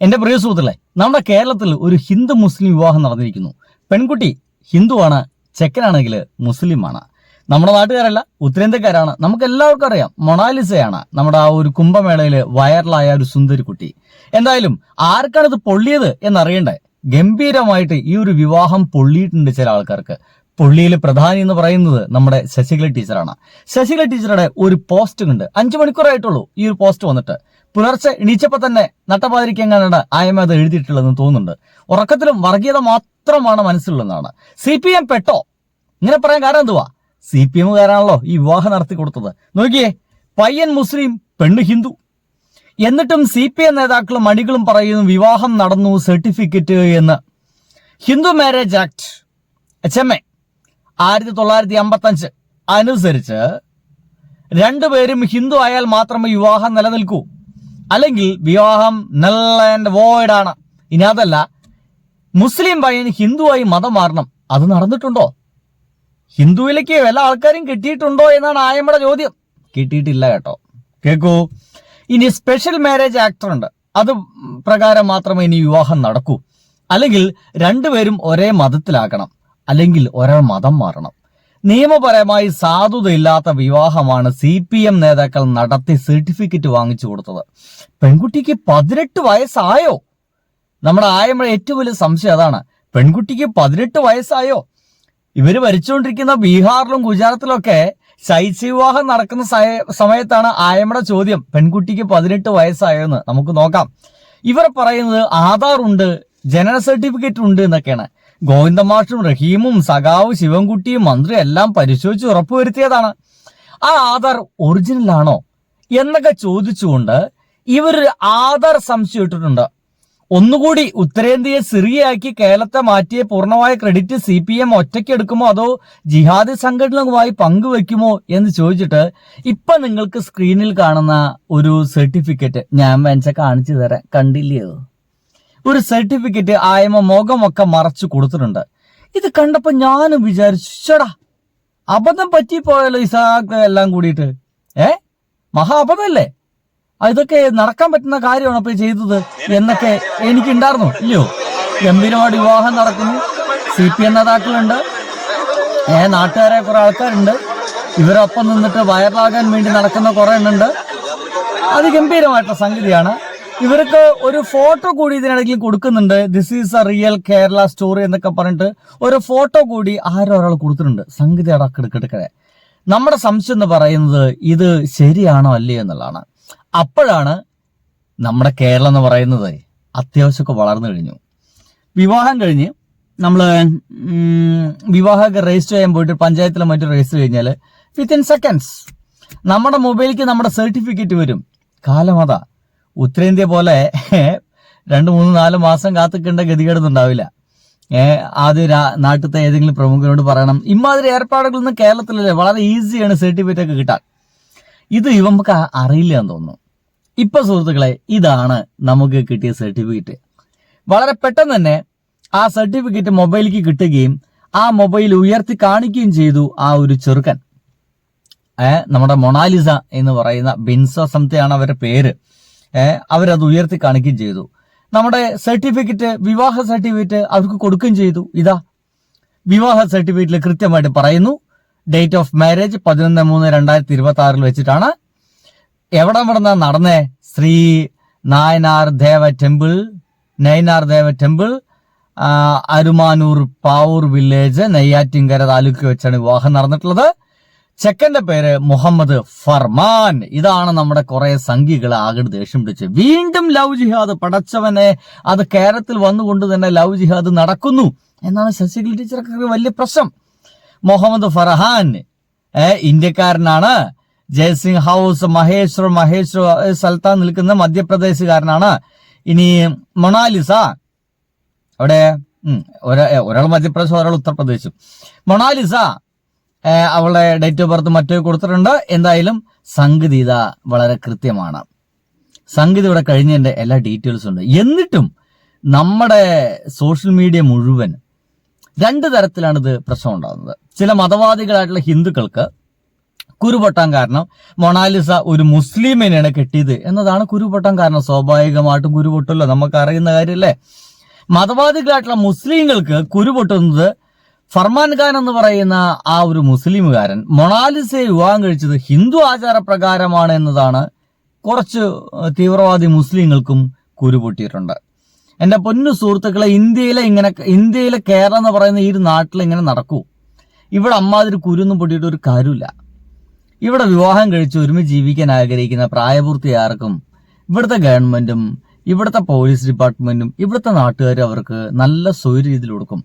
എന്റെ പ്രിയ സുഹൃത്തുക്കളെ, നമ്മുടെ കേരളത്തിൽ ഒരു ഹിന്ദു മുസ്ലിം വിവാഹം നടന്നിരിക്കുന്നു. പെൺകുട്ടി ഹിന്ദുവാണ്, ചെക്കനാണെങ്കിൽ മുസ്ലിമാണ്. നമ്മുടെ നാട്ടുകാരല്ല, ഉത്തരേന്ത്യക്കാരാണ്. നമുക്ക് എല്ലാവർക്കും അറിയാം, മൊണാലിസയാണ് നമ്മുടെ ആ ഒരു കുംഭമേളയിൽ വൈറലായ ഒരു സുന്ദരി കുട്ടി. എന്തായാലും ആർക്കാണ് ഇത് പൊള്ളിയത് എന്നറിയണ്ടേ? ഗംഭീരമായിട്ട് ഈ ഒരു വിവാഹം പൊള്ളിയിട്ടുണ്ട് ചില ആൾക്കാർക്ക്. പൊള്ളിയിൽ പ്രധാനി എന്ന് പറയുന്നത് നമ്മുടെ ശശികല ടീച്ചറാണ്. ശശികല ടീച്ചറുടെ ഒരു പോസ്റ്റ് ഉണ്ട്, 5 മണിക്കൂറായിട്ടുള്ളൂ ഈ ഒരു പോസ്റ്റ് വന്നിട്ട്. പുലർച്ചെ എണീച്ചപ്പോ തന്നെ നട്ടപ്പാതിരിക്കെങ്ങാനാണ് ആയമ അത് എഴുതിയിട്ടുള്ളതെന്ന് തോന്നുന്നുണ്ട്. ഉറക്കത്തിലും വർഗീയത മാത്രമാണ് മനസ്സിലുള്ളതാണ്. CPM പെട്ടോ? ഇങ്ങനെ പറയാൻ കാരണം എന്തുവാ? CPM കാരാണല്ലോ ഈ വിവാഹം നടത്തി കൊടുത്തത്. നോക്കിയേ, പയ്യൻ മുസ്ലിം, പെണ്ണ് ഹിന്ദു. എന്നിട്ടും CPM നേതാക്കളും മണികളും പറയുന്നു വിവാഹം നടന്നു, സർട്ടിഫിക്കറ്റ് എന്ന്. ഹിന്ദു മാരേജ് ആക്ട് HMA 1955 അനുസരിച്ച് രണ്ടുപേരും ഹിന്ദു ആയാൽ മാത്രമേ വിവാഹം നിലനിൽക്കൂ, അല്ലെങ്കിൽ വിവാഹം നൾ ആൻഡ് വോയിഡ് ആണ്. ഇനി അതല്ല, മുസ്ലിം പയ്യൻ ഹിന്ദുവായി മതം മാറണം, അത് നടന്നിട്ടുണ്ടോ? ഹിന്ദുവിലേക്ക് വല്ല ആൾക്കാരും കിട്ടിയിട്ടുണ്ടോ എന്നാണ് ആയമ്മയുടെ ചോദ്യം. കിട്ടിയിട്ടില്ല കേട്ടോ. കേൾക്കൂ, ഇനി സ്പെഷ്യൽ മാരേജ് ആക്ട് ഉണ്ട്, അത് പ്രകാരം മാത്രമേ ഇനി വിവാഹം നടക്കൂ. അല്ലെങ്കിൽ രണ്ടുപേരും ഒരേ മതത്തിലാക്കണം, അല്ലെങ്കിൽ ഒരാൾ മതം മാറണം. നിയമപരമായി സാധുതയില്ലാത്ത വിവാഹമാണ് CPM നേതാക്കൾ നടത്തി സർട്ടിഫിക്കറ്റ് വാങ്ങിച്ചു കൊടുത്തത്. പെൺകുട്ടിക്ക് 18 വയസ്സായോ? നമ്മുടെ ആയമ്മയുടെ ഏറ്റവും വലിയ സംശയം അതാണ്. പെൺകുട്ടിക്ക് 18 വയസ്സായോ? ഇവര് ഭരിച്ചുകൊണ്ടിരിക്കുന്ന ബീഹാറിലും ഗുജറാത്തിലും ഒക്കെ ശൈശവിവാഹം നടക്കുന്ന സമയത്താണ് ആയമ്മയുടെ ചോദ്യം, പെൺകുട്ടിക്ക് 18 വയസ്സായോ എന്ന്. നമുക്ക് നോക്കാം. ഇവർ പറയുന്നത് ആധാർ ഉണ്ട്, ജനന സർട്ടിഫിക്കറ്റ് ഉണ്ട് എന്നൊക്കെയാണ്. ഗോവിന്ദമാഷും റഹീമും സഖാവ് ശിവൻകുട്ടിയും മന്ത്രി എല്ലാം പരിശോധിച്ച് ഉറപ്പുവരുത്തിയതാണ്. ആ ആധാർ ഒറിജിനൽ ആണോ എന്നൊക്കെ ചോദിച്ചുകൊണ്ട് ഇവർ ആധാർ സംശയം ഇട്ടിട്ടുണ്ട്. ഒന്നുകൂടി ഉത്തരേന്ത്യയെ സിറിയയാക്കി കേരളത്തെ മാറ്റിയ പൂർണ്ണമായ ക്രെഡിറ്റ് CPM ഒറ്റയ്ക്ക് എടുക്കുമോ അതോ ജിഹാദി സംഘടനകളുമായി പങ്കുവെക്കുമോ എന്ന് ചോദിച്ചിട്ട് ഇപ്പൊ നിങ്ങൾക്ക് സ്ക്രീനിൽ കാണുന്ന ഒരു സർട്ടിഫിക്കറ്റ് ഞാൻ വെച്ച കാണിച്ചു തരാം. കണ്ടില്ലയോ? ഒരു സർട്ടിഫിക്കറ്റ് ആയമ മുഖമൊക്കെ മറച്ചു കൊടുത്തിട്ടുണ്ട്. ഇത് കണ്ടപ്പോ ഞാനും വിചാരിച്ചു, ചേടാ അബദ്ധം പറ്റിപ്പോയല്ലോ ഇസാക്ക് എല്ലാം കൂടിയിട്ട്. മഹാ അബദ്ധമല്ലേ? ഇതൊക്കെ നടക്കാൻ പറ്റുന്ന കാര്യമാണ് അപ്പൊ ചെയ്തത് എന്നൊക്കെ എനിക്കുണ്ടായിരുന്നു. ഇല്ലയോ? ഗംഭീരമായിട്ട് വിവാഹം നടക്കുന്നു, CPM നേതാക്കളുണ്ട്, നാട്ടുകാരെ കുറെ ആൾക്കാരുണ്ട്, ഇവരൊപ്പം നിന്നിട്ട് വൈറലാകാൻ വേണ്ടി നടക്കുന്ന കുറെ എണ്ണുണ്ട്. അത് ഗംഭീരമായിട്ടുള്ള സംഗതിയാണ്. ഇവർക്ക് ഒരു ഫോട്ടോ കൂടി ഇതിനിടയ്ക്ക് കൊടുക്കുന്നുണ്ട്. This is A real Kerala story എന്നൊക്കെ പറഞ്ഞിട്ട് ഒരു ഫോട്ടോ കൂടി ആരോ ഒരാൾ കൊടുത്തിട്ടുണ്ട്. സംഗതി അടക്കെടുക്കെടുക്കടെ. നമ്മുടെ സംശയം എന്ന് പറയുന്നത് ഇത് ശരിയാണോ അല്ലയോ എന്നുള്ളതാണ്. അപ്പോഴാണ് നമ്മുടെ കേരളം എന്ന് പറയുന്നത് അത്യാവശ്യമൊക്കെ വളർന്നു കഴിഞ്ഞു. വിവാഹം കഴിഞ്ഞ് നമ്മള് വിവാഹമൊക്കെ രജിസ്റ്റർ ചെയ്യാൻ പോയിട്ട് പഞ്ചായത്തിലും മറ്റും രജിസ്റ്റർ കഴിഞ്ഞാൽ വിത്തിൻ സെക്കൻഡ്സ് നമ്മുടെ മൊബൈലിലേക്ക് നമ്മുടെ സർട്ടിഫിക്കറ്റ് വരും. കാലമതാ. ഉത്തരേന്ത്യ പോലെ 2, 3, 4 മാസം കാത്തിക്കേണ്ട ഗതികേടൊന്നുണ്ടാവില്ല. ആദ്യം നാട്ടിലത്തെ ഏതെങ്കിലും പ്രമുഖരോട് പറയണം. ഇമാതിരി ഏർപ്പാടുകളൊന്നും കേരളത്തിലല്ലേ, വളരെ ഈസിയാണ് സർട്ടിഫിക്കറ്റ് ഒക്കെ കിട്ടാൻ. ഇത് ഇവർക്ക് അറിയില്ല എന്ന് തോന്നുന്നു. ഇപ്പൊ സുഹൃത്തുക്കളെ, ഇതാണ് നമുക്ക് കിട്ടിയ സർട്ടിഫിക്കറ്റ്. വളരെ പെട്ടെന്ന് തന്നെ ആ സർട്ടിഫിക്കറ്റ് മൊബൈലിലേക്ക് കിട്ടുകയും ആ മൊബൈൽ ഉയർത്തി കാണിക്കുകയും ചെയ്തു ആ ഒരു ചെറുക്കൻ. നമ്മുടെ മൊണാലിസ എന്ന് പറയുന്ന ബിൻസോ സംതിങ് ആണ് അവരുടെ പേര്. അവരത് ഉയർത്തി കാണിക്കുകയും ചെയ്തു. നമ്മുടെ സർട്ടിഫിക്കറ്റ്, വിവാഹ സർട്ടിഫിക്കറ്റ് അവർക്ക് കൊടുക്കുകയും ചെയ്തു. ഇതാ വിവാഹ സർട്ടിഫിക്കറ്റിൽ കൃത്യമായിട്ട് പറയുന്നു, ഡേറ്റ് ഓഫ് മാരേജ് 11/3/2026 വെച്ചിട്ടാണ്. എവിടെ നടന്നേ? ശ്രീ നയനാർ ദേവ ടെമ്പിൾ അരുമാനൂർ പാവൂർ വില്ലേജ് നെയ്യാറ്റിൻകര താലൂക്ക് വെച്ചാണ് വിവാഹം നടന്നിട്ടുള്ളത്. ചെക്കന്റെ പേര് മുഹമ്മദ് ഫർമാൻ. ഇതാണ് നമ്മുടെ കുറെ സംഖ്യകൾ ആകെ ദേഷ്യം പിടിച്ച് വീണ്ടും ലവ് ജിഹാദ്. പടച്ചവനെ, അത് കേരളത്തിൽ വന്നുകൊണ്ട് തന്നെ ലവ് ജിഹാദ് നടക്കുന്നു എന്നാണ് ശശികല ടീച്ചർക്ക് വലിയ പ്രശ്നം. മുഹമ്മദ് ഫർഹാൻ ഇന്ത്യക്കാരനാണ്. ജയ്സിംഗ് ഹൗസ് മഹേശ്വർ സ്ഥലത്താൻ നിൽക്കുന്ന മധ്യപ്രദേശുകാരനാണ്. ഇനി മൊണാലിസ, അവിടെ ഒരാൾ മധ്യപ്രദേശും ഒരാൾ ഉത്തർപ്രദേശും. മൊണാലിസ അവളുടെ ഡേറ്റ് ഓഫ് ബർത്ത് മറ്റോ കൊടുത്തിട്ടുണ്ട്. എന്തായാലും സംഗതി ഇതാ വളരെ കൃത്യമാണ്. സംഗതി ഇവിടെ കഴിഞ്ഞതിന്റെ എല്ലാ ഡീറ്റെയിൽസും ഉണ്ട്. എന്നിട്ടും നമ്മുടെ സോഷ്യൽ മീഡിയ മുഴുവൻ 2 തരത്തിലാണ് ഇത് പ്രശ്നം ഉണ്ടാകുന്നത്. ചില മതവാദികളായിട്ടുള്ള ഹിന്ദുക്കൾക്ക് കുരു പൊട്ടാൻ കാരണം മൊണാലിസ ഒരു മുസ്ലിമിനെയാണ് കെട്ടിയത് എന്നതാണ് കുരു പൊട്ടാൻ കാരണം. സ്വാഭാവികമായിട്ടും കുരു പൊട്ടല്ലോ, നമുക്ക് അറിയുന്ന കാര്യമല്ലേ. മതവാദികളായിട്ടുള്ള മുസ്ലിങ്ങൾക്ക് കുരു പൊട്ടുന്നത് ഫർമാൻ ഖാൻ എന്ന് പറയുന്ന ആ ഒരു മുസ്ലിമുകാരൻ മൊണാലിസയെ വിവാഹം കഴിച്ചത് ഹിന്ദു ആചാരപ്രകാരമാണ് എന്നതാണ് കുറച്ച് തീവ്രവാദി മുസ്ലിങ്ങൾക്കും കുരു പൊട്ടിയിട്ടുണ്ട്. എന്റെ പൊന്നു സുഹൃത്തുക്കളെ, ഇന്ത്യയിലെ കേരളം എന്ന് പറയുന്ന ഈ ഒരു നാട്ടിൽ ഇങ്ങനെ നടക്കൂ. ഇവിടെ അമ്മാതിരി കുരുന്നും പൊട്ടിയിട്ട് ഒരു കാര്യമില്ല. ഇവിടെ വിവാഹം കഴിച്ച് ഒരുമിച്ച് ജീവിക്കാൻ ആഗ്രഹിക്കുന്ന പ്രായപൂർത്തിയാർക്കും ഇവിടുത്തെ ഗവൺമെന്റും ഇവിടുത്തെ പോലീസ് ഡിപ്പാർട്ട്മെന്റും ഇവിടുത്തെ നാട്ടുകാരും അവർക്ക് നല്ല സൗകര്യ രീതിയിൽ കൊടുക്കും.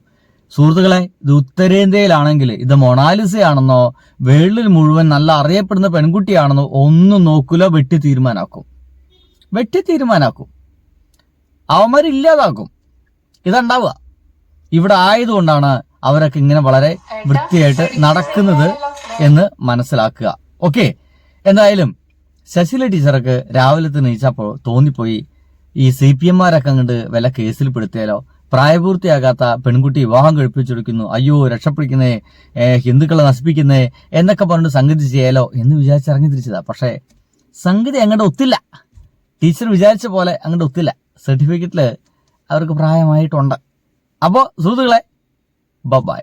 സുഹൃത്തുക്കളെ, ഇത് ഉത്തരേന്ത്യയിലാണെങ്കിൽ ഇത് മൊണാലിസയാണെന്നോ വേൾഡിൽ മുഴുവൻ നല്ല അറിയപ്പെടുന്ന പെൺകുട്ടിയാണെന്നോ ഒന്നും നോക്കൂല, വെട്ടി തീരുമാനാക്കും. അവന്മാരില്ലാതാക്കും. ഇതുണ്ടാവുക. ഇവിടെ ആയതുകൊണ്ടാണ് അവരൊക്കെ ഇങ്ങനെ വളരെ വൃത്തിയായിട്ട് നടക്കുന്നത് എന്ന് മനസ്സിലാക്കുക. ഓക്കെ, എന്തായാലും ശശികല ടീച്ചർക്ക് രാവിലെ നീച്ചപ്പോൾ തോന്നിപ്പോയി ഈ CPM-മാരൊക്കെ അങ്ങോട്ട് വല്ല കേസിൽ പെടുത്തിയാലോ, പ്രായപൂർത്തിയാകാത്ത പെൺകുട്ടി വിവാഹം കഴിപ്പിച്ചെടുക്കുന്നു, അയ്യോ രക്ഷപ്പെടുന്നേ, ഹിന്ദുക്കളെ നശിപ്പിക്കുന്നേ എന്നൊക്കെ പറഞ്ഞിട്ട് സംഗതി ചെയ്യാലോ എന്ന് വിചാരിച്ചിറങ്ങി തിരിച്ചതാ. പക്ഷേ സംഗതി അങ്ങോട്ട് ഒത്തില്ല. ടീച്ചർ വിചാരിച്ച പോലെ അങ്ങോട്ട് ഒത്തില്ല. സർട്ടിഫിക്കറ്റില് അവർക്ക് പ്രായമായിട്ടുണ്ട്. അപ്പോൾ സുഹൃത്തുക്കളെ, ബൈ.